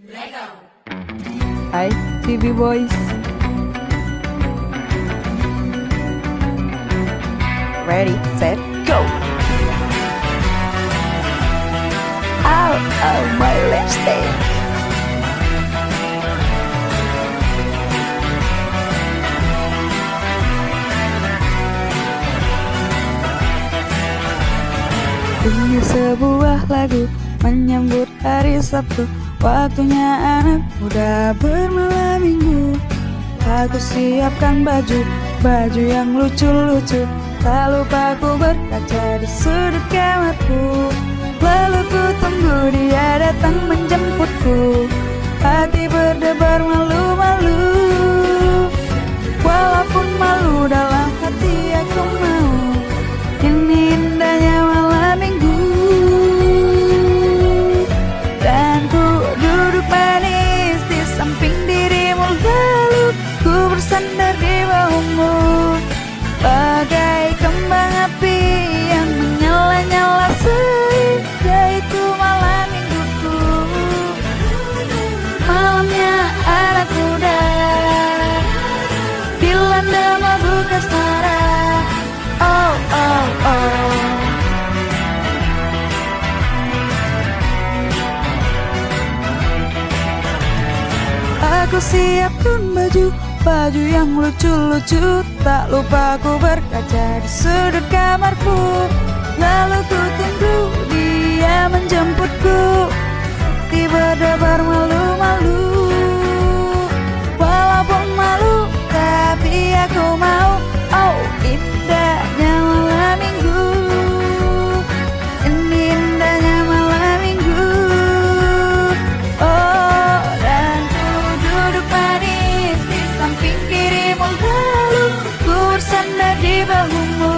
Hai TV Boys. Ready, set, go. Oh, my lipstick. Ini sebuah lagu menyambut hari Sabtu, waktunya anak muda bermalam minggu. Aku siapkan baju yang lucu-lucu, tak lupa aku berkaca di sudut kamarku. Lalu ku tunggu dia datang menjemputku, hati berdebar malu-malu. Walaupun malu dalam hati aku mau, ini indahnya malam minggu. Dan ku duduk manis di samping dirimu, lalu ku bersandar di bahumu, bagai kembang api yang menyala-nyala sehingga itu malam mingguku. Malamnya anak muda dilanda mabuk asmara. Oh, oh, oh. Aku siapkan baju yang lucu-lucu, tak lupa aku berkaca di sudut kamarku. Lalu ku tunggu dia menjemputku, tiba berdebar malu-malu. Walaupun malu tapi aku mau. Oh, indahnya malam minggu, ini indahnya malam minggu. Oh, dan ku duduk manis di samping dirimu, lalu ku bersandar di bahumu,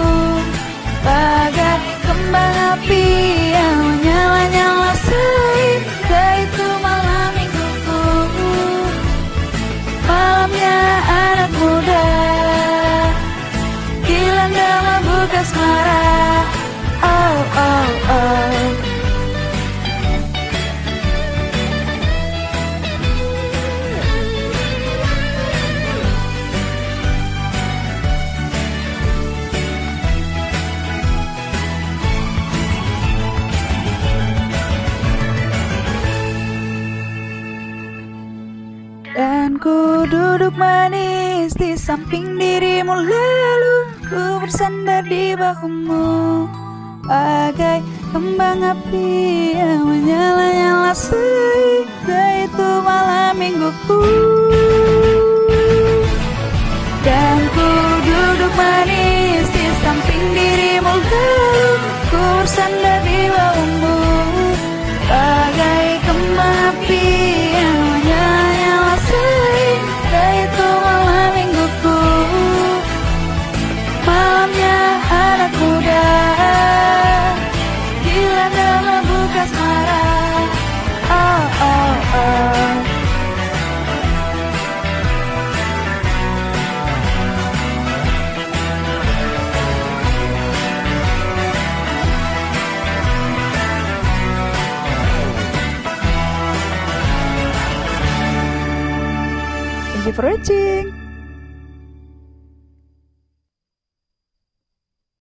bagai kembang api yang menyala-nyala sehingga itu malam mingguku. Malamnya anak muda dilanda mabuk asmara. Oh, oh, oh. Dan ku duduk manis di samping dirimu, lalu ku bersandar di bahumu, bagai kembang api yang menyala-nyala sehingga itu malam mingguku. Dan ku duduk manis di samping dirimu, lalu ku bersandar di bahumu, bagai kembang api yang menyala-nyala sehingga itu malam mingguku. Malamnya anak muda dilanda mabuk asmara. Oh, oh, oh. Thank you for watching.